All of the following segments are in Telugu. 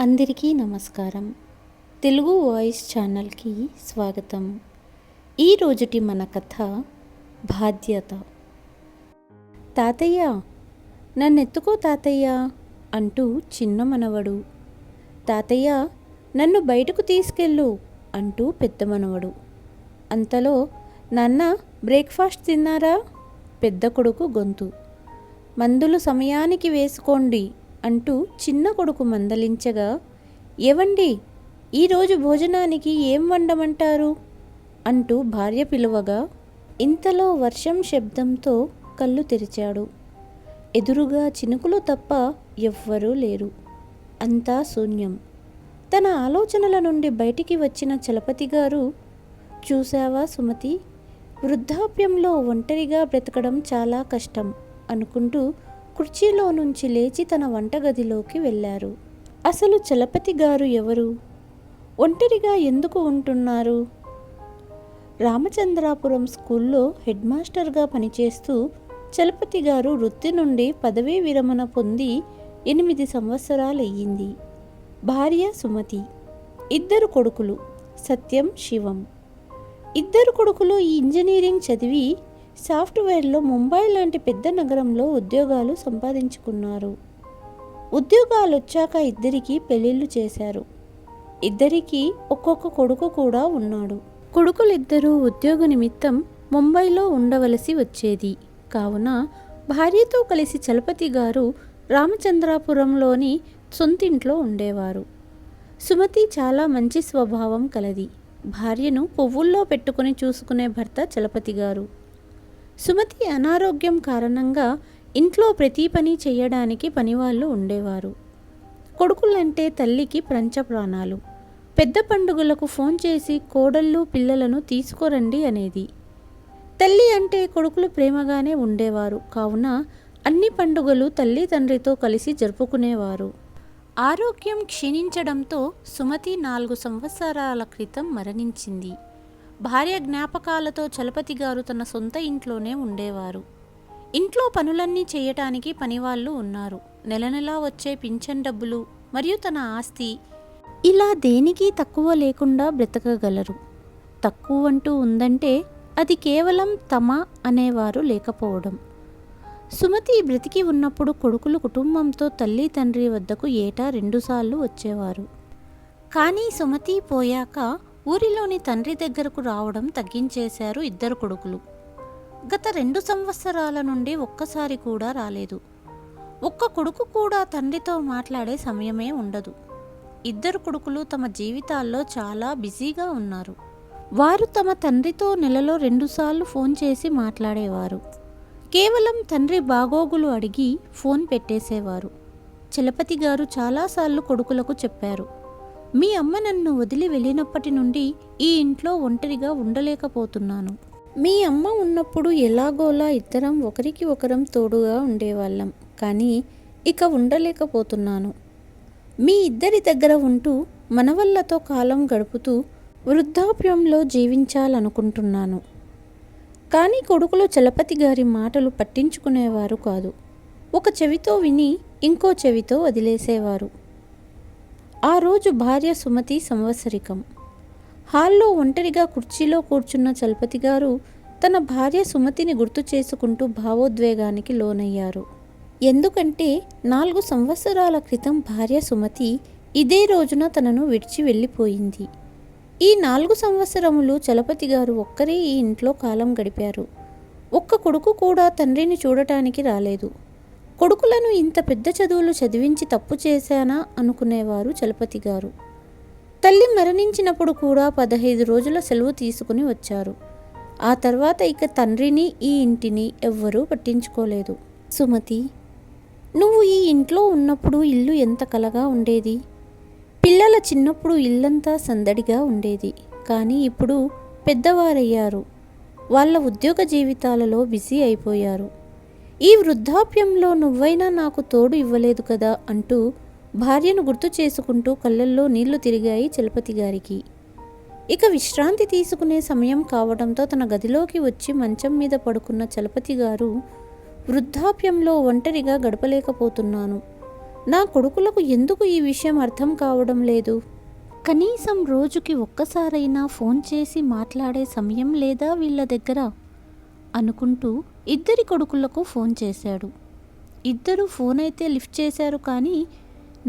అందరికీ నమస్కారం. తెలుగు వాయిస్ ఛానల్కి స్వాగతం. ఈ రోజుటి మన కథ బాధ్యత. తాతయ్య, నన్నెత్తుకో తాతయ్య అంటూ చిన్న మనవడు. తాతయ్య, నన్ను బయటకు తీసుకెళ్ళు అంటూ పెద్ద మనవడు. అంతలో నాన్న, బ్రేక్ఫాస్ట్ తిన్నారా? పెద్ద కొడుకు గొంతు. మందులు సమయానికి వేసుకోండి అంటూ చిన్న కొడుకు మందలించగా, ఏవండి, ఈరోజు భోజనానికి ఏం వండమంటారు అంటూ భార్య పిలువగా, ఇంతలో వర్షం శబ్దంతో కళ్ళు తెరిచాడు. ఎదురుగా చినుకులు తప్ప ఎవ్వరూ లేరు. అంతా శూన్యం. తన ఆలోచనల నుండి బయటికి వచ్చిన చలపతి గారు, చూశావా సుమతి, వృద్ధాప్యంలో ఒంటరిగా బ్రతకడం చాలా కష్టం అనుకుంటూ కుర్చీలో నుంచి లేచి తన వంటగదిలోకి వెళ్ళారు. అసలు చలపతి గారు ఎవరు? ఒంటరిగా ఎందుకు ఉంటున్నారు? రామచంద్రాపురం స్కూల్లో హెడ్ మాస్టర్గా పనిచేస్తూ చలపతి గారు వృత్తి నుండి పదవీ విరమణ పొంది 8 సంవత్సరాలయ్యింది. భార్య సుమతి, 2 కొడుకులు సత్యం, శివం. 2 కొడుకులు ఈ ఇంజనీరింగ్ చదివి సాఫ్ట్వేర్లో ముంబై లాంటి పెద్ద నగరంలో ఉద్యోగాలు సంపాదించుకున్నారు. ఉద్యోగాలు వచ్చాక 2కి పెళ్ళిళ్ళు చేశారు. 2కి ఒక్కొక్క కొడుకు కూడా ఉన్నాడు. కొడుకులిద్దరూ ఉద్యోగ నిమిత్తం ముంబైలో ఉండవలసి వచ్చేది. కావున భార్యతో కలిసి చలపతి గారు రామచంద్రాపురంలోని సొంతింట్లో ఉండేవారు. సుమతి చాలా మంచి స్వభావం కలది. భార్యను పువ్వుల్లో పెట్టుకుని చూసుకునే భర్త చలపతి గారు. సుమతి అనారోగ్యం కారణంగా ఇంట్లో ప్రతి పని చేయడానికి పనివాళ్ళు ఉండేవారు. కొడుకులంటే తల్లికి పంచప్రాణాలు. పెద్ద పండుగలకు ఫోన్ చేసి కోడళ్ళు పిల్లలను తీసుకురండి అనేది. తల్లి అంటే కొడుకులు ప్రేమగానే ఉండేవారు. కావున అన్ని పండుగలు తల్లి తండ్రితో కలిసి జరుపుకునేవారు. ఆరోగ్యం క్షీణించడంతో సుమతి 4 సంవత్సరాల క్రితం మరణించింది. భార్య జ్ఞాపకాలతో చలపతి గారు తన సొంత ఇంట్లోనే ఉండేవారు. ఇంట్లో పనులన్నీ చేయటానికి పనివాళ్ళు ఉన్నారు. నెల నెలా వచ్చే పింఛన్ డబ్బులు మరియు తన ఆస్తి, ఇలా దేనికి తక్కువ లేకుండా బ్రతకగలరు. తక్కువ అంటూ ఉందంటే అది కేవలం తమ అనేవారు లేకపోవడం. సుమతి బ్రతికి ఉన్నప్పుడు కొడుకులు కుటుంబంతో తల్లి తండ్రి వద్దకు ఏటా 2 సార్లు వచ్చేవారు. కానీ సుమతి పోయాక ఊరిలోని తండ్రి దగ్గరకు రావడం తగ్గించేశారు 2 కొడుకులు. గత 2 సంవత్సరాల నుండి ఒక్కసారి కూడా రాలేదు. ఒక్క కొడుకు కూడా తండ్రితో మాట్లాడే సమయమే ఉండదు. 2 కొడుకులు తమ జీవితాల్లో చాలా బిజీగా ఉన్నారు. వారు తమ తండ్రితో నెలలో 2 సార్లు ఫోన్ చేసి మాట్లాడేవారు. కేవలం తండ్రి బాగోగులు అడిగి ఫోన్ పెట్టేసేవారు. చలపతి గారు చాలాసార్లు కొడుకులకు చెప్పారు, మీ అమ్మ నన్ను వదిలి వెళ్ళినప్పటి నుండి ఈ ఇంట్లో ఒంటరిగా ఉండలేకపోతున్నాను. మీ అమ్మ ఉన్నప్పుడు ఎలాగోలా ఇద్దరం ఒకరికి ఒకరం తోడుగా ఉండేవాళ్ళం. కానీ ఇక ఉండలేకపోతున్నాను. మీ ఇద్దరి దగ్గర ఉంటూ మనవళ్ళతో కాలం గడుపుతూ వృద్ధాప్యంలో జీవించాలనుకుంటున్నాను. కానీ కొడుకులు చలపతి గారి మాటలు పట్టించుకునేవారు కాదు. ఒక చెవితో విని ఇంకో చెవితో వదిలేసేవారు. ఆ రోజు భార్య సుమతి సంవత్సరికం. హాల్లో ఒంటరిగా కుర్చీలో కూర్చున్న చలపతి గారు తన భార్య సుమతిని గుర్తు చేసుకుంటూ భావోద్వేగానికి లోనయ్యారు. ఎందుకంటే 4 సంవత్సరాల క్రితం భార్య సుమతి ఇదే రోజున తనను విడిచి వెళ్ళిపోయింది. ఈ 4 సంవత్సరములు చలపతి గారు ఒక్కరే ఈ ఇంట్లో కాలం గడిపారు. ఒక్క కొడుకు కూడా తండ్రిని చూడటానికి రాలేదు. కొడుకులను ఇంత పెద్ద చదువులు చదివించి తప్పు చేశానా అనుకునేవారు చలపతి గారు. తల్లి మరణించినప్పుడు కూడా 15 రోజుల సెలవు తీసుకుని వచ్చారు. ఆ తర్వాత ఇక తండ్రిని ఈ ఇంటిని ఎవ్వరూ పట్టించుకోలేదు. సుమతి, నువ్వు ఈ ఇంట్లో ఉన్నప్పుడు ఇల్లు ఎంత కలగా ఉండేది. పిల్లల చిన్నప్పుడు ఇల్లంతా సందడిగా ఉండేది. కానీ ఇప్పుడు పెద్దవారయ్యారు. వాళ్ళ ఉద్యోగ జీవితాలలో బిజీ అయిపోయారు. ఈ వృద్ధాప్యంలో నువ్వైనా నాకు తోడు ఇవ్వలేదు కదా అంటూ భార్యను గుర్తు చేసుకుంటూ కళ్ళల్లో నీళ్లు తిరిగాయి చలపతి గారికి. ఇక విశ్రాంతి తీసుకునే సమయం కావడంతో తన గదిలోకి వచ్చి మంచం మీద పడుకున్న చలపతి గారు, వృద్ధాప్యంలో ఒంటరిగా గడపలేకపోతున్నాను. నా కొడుకులకు ఎందుకు ఈ విషయం అర్థం కావడం లేదు? కనీసం రోజుకి ఒక్కసారైనా ఫోన్ చేసి మాట్లాడే సమయం లేదా వీళ్ళ దగ్గర అనుకుంటూ ఇద్దరి కొడుకులకు ఫోన్ చేశాడు. ఇద్దరు ఫోన్ అయితే లిఫ్ట్ చేశారు, కానీ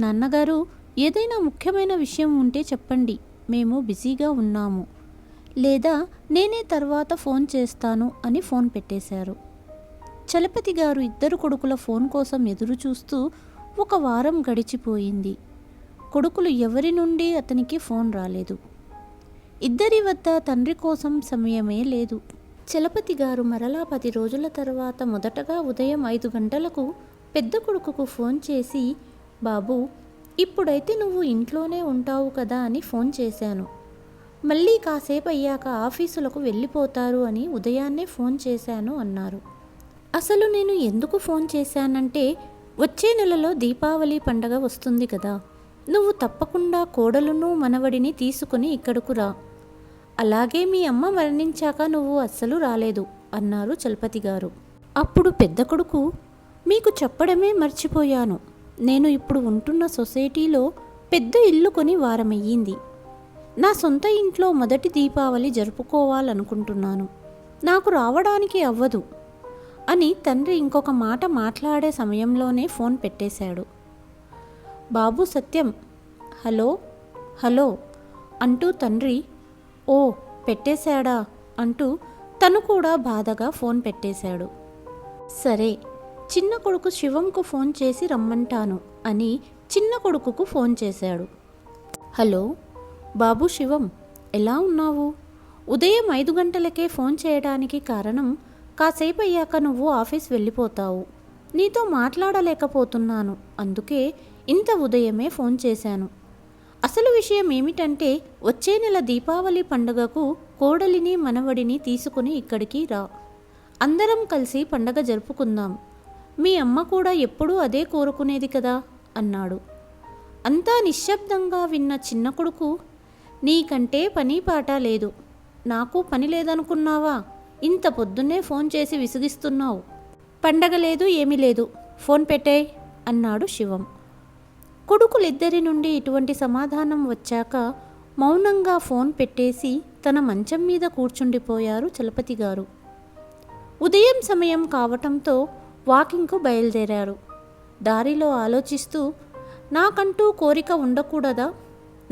నాన్నగారు ఏదైనా ముఖ్యమైన విషయం ఉంటే చెప్పండి, మేము బిజీగా ఉన్నాము, లేదా నేనే తర్వాత ఫోన్ చేస్తాను అని ఫోన్ పెట్టేశారు. చలపతి గారు ఇద్దరు కొడుకుల ఫోన్ కోసం ఎదురు చూస్తూ 1 వారం గడిచిపోయింది. కొడుకులు ఎవరి నుండి అతనికి ఫోన్ రాలేదు. ఇద్దరి వద్ద తండ్రి కోసం సమయమే లేదు. చలపతి గారు మరలా 10 రోజుల తర్వాత మొదటగా ఉదయం 5 గంటలకు పెద్ద కొడుకుకు ఫోన్ చేసి, బాబు, ఇప్పుడైతే నువ్వు ఇంట్లోనే ఉంటావు కదా అని ఫోన్ చేశాను. మళ్ళీ కాసేపు అయ్యాక ఆఫీసులకు వెళ్ళిపోతారు అని ఉదయాన్నే ఫోన్ చేశాను అన్నారు. అసలు నేను ఎందుకు ఫోన్ చేశానంటే, వచ్చే నెలలో దీపావళి పండగ వస్తుంది కదా, నువ్వు తప్పకుండా కోడలును మనవడిని తీసుకుని ఇక్కడకు రా. అలాగే మీ అమ్మ మరణించాక నువ్వు అస్సలు రాలేదు అన్నారు చలపతి గారు. అప్పుడు పెద్ద కొడుకు, మీకు చెప్పడమే మర్చిపోయాను, నేను ఇప్పుడు ఉంటున్న సొసైటీలో పెద్ద ఇల్లు కొని వారమయ్యింది. నా సొంత ఇంట్లో మొదటి దీపావళి జరుపుకోవాలనుకుంటున్నాను, నాకు రావడానికి అవ్వదు అని తండ్రి ఇంకొక మాట మాట్లాడే సమయంలోనే ఫోన్ పెట్టేశాడు. బాబు సత్యం, హలో హలో అంటూ తండ్రి, ఓ పెట్టేశాడా అంటూ తను కూడా బాధగా ఫోన్ పెట్టేశాడు. సరే, చిన్న కొడుకు శివంకు ఫోన్ చేసి రమ్మంటాను అని చిన్న కొడుకుకు ఫోన్ చేశాడు. హలో బాబు శివం, ఎలా ఉన్నావు? ఉదయం 5 గంటలకే ఫోన్ చేయడానికి కారణం, కాసేపు అయ్యాక నువ్వు ఆఫీస్ వెళ్ళిపోతావు, నీతో మాట్లాడలేకపోతున్నాను, అందుకే ఇంత ఉదయమే ఫోన్ చేశాను. అసలు విషయం ఏమిటంటే, వచ్చే నెల దీపావళి పండుగకు కోడలిని మనవడిని తీసుకుని ఇక్కడికి రా, అందరం కలిసి పండగ జరుపుకుందాం. మీ అమ్మ కూడా ఎప్పుడూ అదే కోరుకునేది కదా అన్నాడు. అంతా నిశ్శబ్దంగా విన్న చిన్న కొడుకు, నీకంటే పని పాట లేదు, నాకు పని లేదనుకున్నావా? ఇంత పొద్దున్నే ఫోన్ చేసి విసిగిస్తున్నావు, పండగ లేదు ఏమీ లేదు, ఫోన్ పెట్టేయ్ అన్నాడు శివం. కొడుకులిద్దరి నుండి ఇటువంటి సమాధానం వచ్చాక మౌనంగా ఫోన్ పెట్టేసి తన మంచం మీద కూర్చుండిపోయారు చలపతి గారు. ఉదయం సమయం కావటంతో వాకింగ్కు బయలుదేరారు. దారిలో ఆలోచిస్తూ, నాకంటూ కోరిక ఉండకూడదా?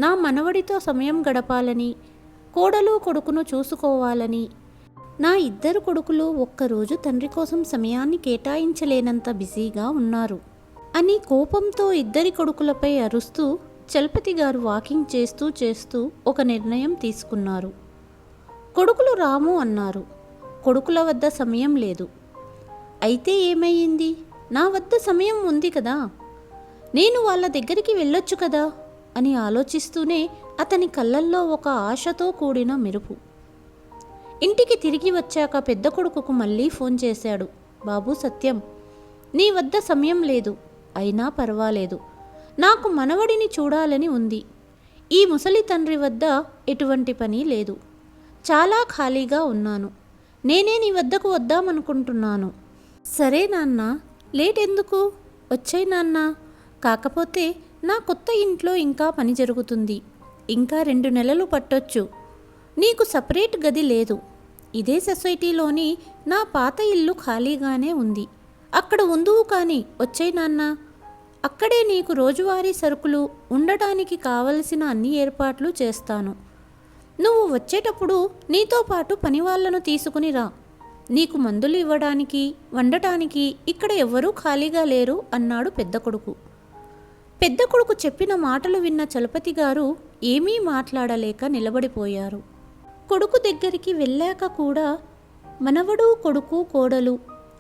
నా మనవడితో సమయం గడపాలని, కోడలు కొడుకును చూసుకోవాలని. నా ఇద్దరు కొడుకులు ఒక్కరోజు తండ్రి కోసం సమయాన్ని కేటాయించలేనంత బిజీగా ఉన్నారు అని కోపంతో ఇద్దరి కొడుకులపై అరుస్తూ చలపతి గారు వాకింగ్ చేస్తూ చేస్తూ ఒక నిర్ణయం తీసుకున్నారు. కొడుకులు రాము అన్నారు. కొడుకుల వద్ద సమయం లేదు. అయితే ఏమయ్యింది? నా వద్ద సమయం ఉంది కదా, నేను వాళ్ళ దగ్గరికి వెళ్ళొచ్చు కదా అని ఆలోచిస్తూనే అతని కళ్ళల్లో ఒక ఆశతో కూడిన మెరుపు. ఇంటికి తిరిగి వచ్చాక పెద్ద కొడుకుకు మళ్ళీ ఫోన్ చేశాడు. బాబు సత్యం, నీ వద్ద సమయం లేదు, అయినా పర్వాలేదు, నాకు మనవడిని చూడాలని ఉంది. ఈ ముసలి తండ్రి వద్ద ఎటువంటి పని లేదు, చాలా ఖాళీగా ఉన్నాను, నేనే నీ వద్దకు వద్దామనుకుంటున్నాను. సరే నాన్న, లేట్ ఎందుకు, వచ్చేయ్ నాన్న. కాకపోతే నా కొత్త ఇంట్లో ఇంకా పని జరుగుతుంది, ఇంకా 2 నెలలు పట్టొచ్చు. నీకు సపరేట్ గది లేదు. ఇదే సొసైటీలోని నా పాత ఇల్లు ఖాళీగానే ఉంది, అక్కడ ఉందువు కానీ వచ్చేయ్ నాన్న. అక్కడే నీకు రోజువారీ సరుకులు ఉండటానికి కావలసిన అన్ని ఏర్పాట్లు చేస్తాను. నువ్వు వచ్చేటప్పుడు నీతో పాటు పనివాళ్లను తీసుకుని రా. నీకు మందులు ఇవ్వడానికి, వండటానికి ఇక్కడ ఎవ్వరూ ఖాళీగా లేరు అన్నాడు పెద్ద కొడుకు. పెద్ద కొడుకు చెప్పిన మాటలు విన్న చలపతి గారు ఏమీ మాట్లాడలేక నిలబడిపోయారు. కొడుకు దగ్గరికి వెళ్ళాక కూడా మనవడు, కొడుకు, కోడలు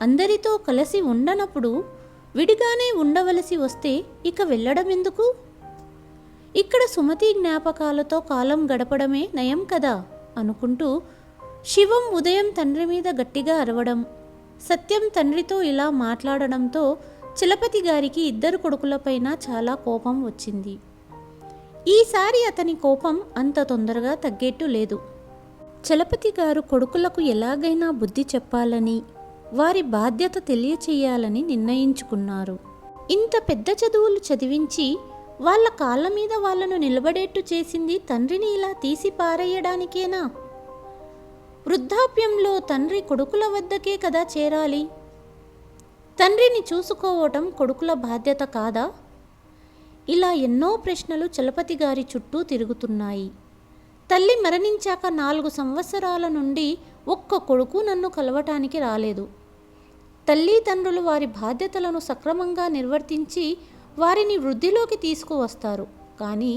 అందరితో కలిసి ఉండనప్పుడు విడిగానే ఉండవలసి వస్తే ఇక వెళ్ళడం ఎందుకు? ఇక్కడ సుమతి జ్ఞాపకాలతో కాలం గడపడమే నయం కదా అనుకుంటూ శివం ఉదయం తండ్రి మీద గట్టిగా అరవడం, సత్యం తండ్రితో ఇలా మాట్లాడడంతో చలపతి గారికి ఇద్దరు కొడుకులపైన చాలా కోపం వచ్చింది. ఈసారి అతని కోపం అంత తొందరగా తగ్గేట్టు లేదు. చలపతి గారు కొడుకులకు ఎలాగైనా బుద్ధి చెప్పాలని, వారి బాధ్యత తెలియచేయాలని నిర్ణయించుకున్నారు. ఇంత పెద్ద చదువులు చదివించి వాళ్ళ కాళ్ళ మీద వాళ్ళను నిలబడేట్టు చేసింది తండ్రిని ఇలా తీసి పారేయడానికేనా? వృద్ధాప్యంలో తండ్రి కొడుకుల వద్దకే కదా చేరాలి. తండ్రిని చూసుకోవటం కొడుకుల బాధ్యత కాదా? ఇలా ఎన్నో ప్రశ్నలు చలపతి గారి చుట్టూ తిరుగుతున్నాయి. తల్లి మరణించాక 4 సంవత్సరాల నుండి ఒక్క కొడుకు నన్ను కలవటానికి రాలేదు. తల్లిదండ్రులు వారి బాధ్యతలను సక్రమంగా నిర్వర్తించి వారిని వృద్ధిలోకి తీసుకువస్తారు. కానీ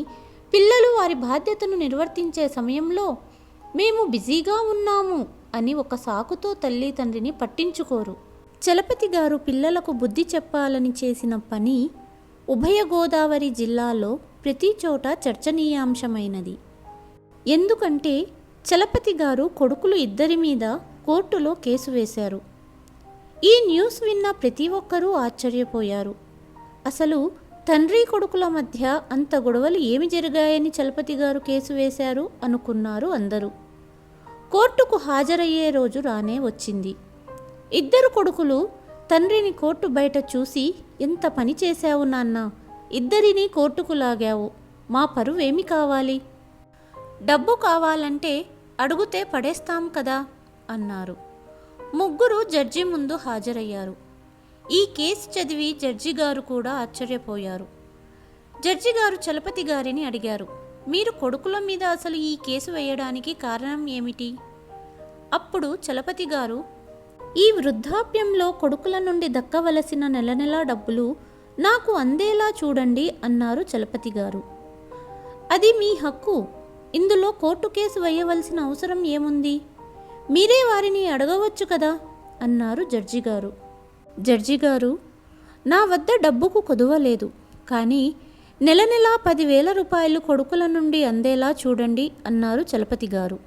పిల్లలు వారి బాధ్యతను నిర్వర్తించే సమయంలో మేము బిజీగా ఉన్నాము అని ఒక సాకుతో తల్లిదండ్రిని పట్టించుకోరు. చలపతి గారు పిల్లలకు బుద్ధి చెప్పాలని చేసిన పని ఉభయ గోదావరి జిల్లాలో ప్రతి చోట చర్చనీయాంశమైనది. ఎందుకంటే చలపతి గారు కొడుకులు ఇద్దరి మీద కోర్టులో కేసు వేశారు. ఈ న్యూస్ విన్న ప్రతి ఒక్కరూ ఆశ్చర్యపోయారు. అసలు తండ్రి కొడుకుల మధ్య అంత గొడవలు ఏమి జరిగాయని చలపతి గారు కేసు వేశారు అనుకున్నారు అందరూ. కోర్టుకు హాజరయ్యే రోజు రానే వచ్చింది. ఇద్దరు కొడుకులు తండ్రిని కోర్టు బయట చూసి, ఎంత పని చేశావు నాన్న, ఇద్దరినీ కోర్టుకు లాగావు, మా పరువేమి కావాలి? డబ్బు కావాలంటే అడుగుతే పడేస్తాం కదా అన్నారు. ముగ్గురు జడ్జి ముందు హాజరయ్యారు. ఈ కేసు చదివి జడ్జి గారు కూడా ఆశ్చర్యపోయారు. జడ్జి గారు చలపతి గారిని అడిగారు, మీరు కొడుకుల మీద అసలు ఈ కేసు వేయడానికి కారణం ఏమిటి? అప్పుడు చలపతి గారు, ఈ వృద్ధాప్యంలో కొడుకుల నుండి దక్కవలసిన నెల నెలా డబ్బులు నాకు అందేలా చూడండి అన్నారు చలపతి గారు. అది మీ హక్కు, ఇందులో కోర్టు కేసు వేయవలసిన అవసరం ఏముంది? మీరే వారిని అడగవచ్చు కదా అన్నారు జడ్జి గారు. జడ్జి గారు, నా వద్ద డబ్బుకు కొదువలేదు, కానీ నెల నెలా 10,000 రూపాయలు కొడుకుల నుండి అందేలా చూడండి అన్నారు చలపతి గారు.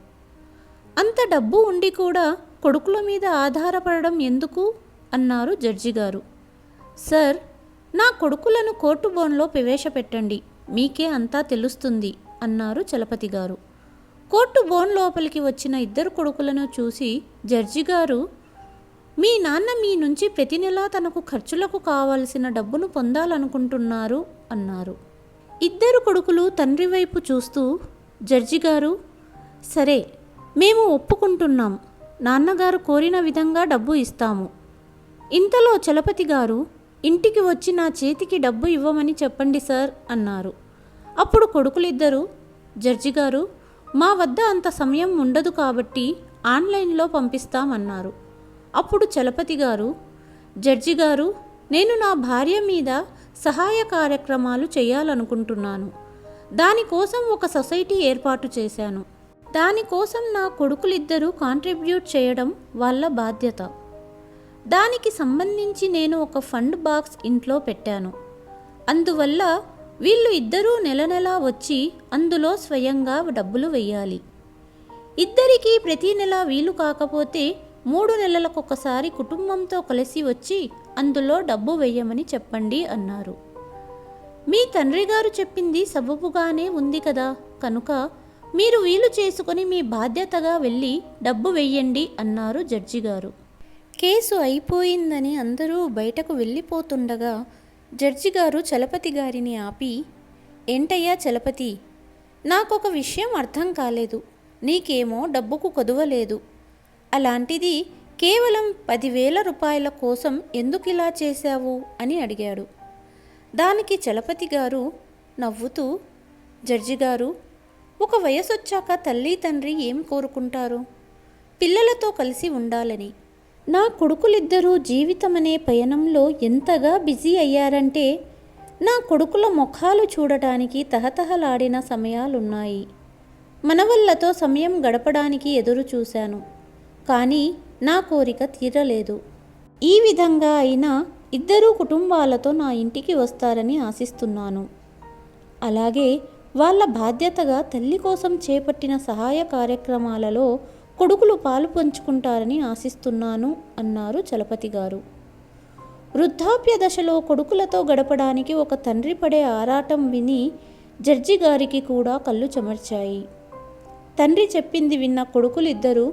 అంత డబ్బు ఉండి కూడా కొడుకుల మీద ఆధారపడడం ఎందుకు అన్నారు జడ్జి గారు. సార్, నా కొడుకులను కోర్టు బోన్లో ప్రవేశపెట్టండి, మీకే అంతా తెలుస్తుంది అన్నారు చలపతి గారు. కోర్టు బోన్ లోపలికి వచ్చిన ఇద్దరు కొడుకులను చూసి జడ్జి గారు, మీ నాన్న మీ నుంచి ప్రతి నెలా తనకు ఖర్చులకు కావలసిన డబ్బును పొందాలనుకుంటున్నారు అన్నారు. ఇద్దరు కొడుకులు తండ్రి వైపు చూస్తూ, జడ్జి గారు, సరే మేము ఒప్పుకుంటున్నాం, నాన్నగారు కోరిన విధంగా డబ్బు ఇస్తాము. ఇంతలో చలపతి గారు, ఇంటికి వచ్చి నా చేతికి డబ్బు ఇవ్వమని చెప్పండి సార్ అన్నారు. అప్పుడు కొడుకులిద్దరూ, జడ్జి గారు, మా వద్ద అంత సమయం ఉండదు కాబట్టి ఆన్లైన్లో పంపిస్తామన్నారు. అప్పుడు చలపతి గారు, జడ్జి గారు, నేను నా భార్య మీద సహాయ కార్యక్రమాలు చేయాలనుకుంటున్నాను. దానికోసం ఒక సొసైటీ ఏర్పాటు చేశాను. దానికోసం నా కొడుకులిద్దరూ కాంట్రిబ్యూట్ చేయడం వాళ్ళ బాధ్యత. దానికి సంబంధించి నేను ఒక ఫండ్ బాక్స్ ఇంట్లో పెట్టాను. అందువల్ల వీళ్ళు ఇద్దరూ నెల నెలా వచ్చి అందులో స్వయంగా డబ్బులు వెయ్యాలి. ఇద్దరికీ ప్రతి నెల వీలు కాకపోతే 3 నెలలకొకసారి కుటుంబంతో కలిసి వచ్చి అందులో డబ్బు వెయ్యమని చెప్పండి అన్నారు. మీ తండ్రి గారు చెప్పింది సబబుగానే ఉంది కదా, కనుక మీరు వీలు చేసుకొని మీ బాధ్యతగా వెళ్ళి డబ్బు వెయ్యండి అన్నారు జడ్జి గారు. కేసు అయిపోయిందని అందరూ బయటకు వెళ్ళిపోతుండగా జడ్జి గారు చలపతి గారిని ఆపి, ఏంటయ్యా చలపతి, నాకొక విషయం అర్థం కాలేదు. నీకేమో డబ్బుకు కొదువలేదు, అలాంటిది కేవలం 10,000 రూపాయల కోసం ఎందుకు ఇలా చేశావు అని అడిగాడు. దానికి చలపతి గారు నవ్వుతూ, జడ్జి గారు, ఒక వయసొచ్చాక తల్లి తండ్రి ఏం కోరుకుంటారు? పిల్లలతో కలిసి ఉండాలని. నా కొడుకులిద్దరూ జీవితమనే పయనంలో ఎంతగా బిజీ అయ్యారంటే నా కొడుకుల ముఖాలు చూడటానికి తహతహలాడిన సమయాలున్నాయి. మనవళ్ళతో సమయం గడపడానికి ఎదురు చూశాను, కానీ నా కోరిక తీరలేదు. ఈ విధంగా అయినా ఇద్దరూ కుటుంబాలతో నా ఇంటికి వస్తారని ఆశిస్తున్నాను. అలాగే వాళ్ళ బాధ్యతగా తల్లి కోసం చేపట్టిన సహాయ కార్యక్రమాలలో కొడుకులు పాలు పంచుకుంటారని ఆశిస్తున్నాను అన్నారు చలపతి గారు. వృద్ధాప్య దశలో కొడుకులతో గడపడానికి ఒక తండ్రి పడే ఆరాటం విని జడ్జి గారికి కూడా కళ్ళు చెమర్చాయి. తండ్రి చెప్పింది విన్న కొడుకులిద్దరూ,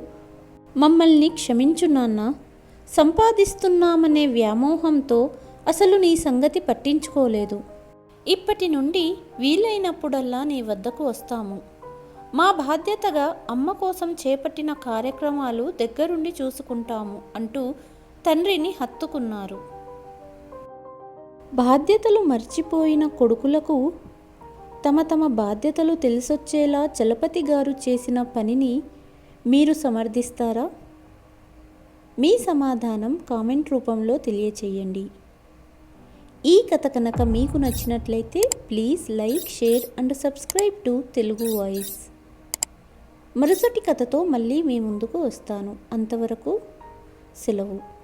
మమ్మల్ని క్షమించు నాన్న, సంపాదిస్తున్నామనే వ్యామోహంతో అసలు నీ సంగతి పట్టించుకోలేదు. ఇప్పటి నుండి వీలైనప్పుడల్లా నీ వద్దకు వస్తాము. మా బాధ్యతగా అమ్మ కోసం చేపట్టిన కార్యక్రమాలు దగ్గరుండి చూసుకుంటాము అంటూ తండ్రిని హత్తుకున్నారు. బాధ్యతలు మర్చిపోయిన కొడుకులకు తమ బాధ్యతలు తెలిసొచ్చేలా చలపతి గారు చేసిన పనిని మీరు సమర్థిస్తారా? మీ సమాధానం కామెంట్ రూపంలో తెలియచేయండి. ఈ కథ కనుక మీకు నచ్చినట్లయితే please like, share and subscribe to Telugu voice. మరుసటి కథతో మళ్ళీ మీ ముందుకు వస్తాను. అంతవరకు సెలవు.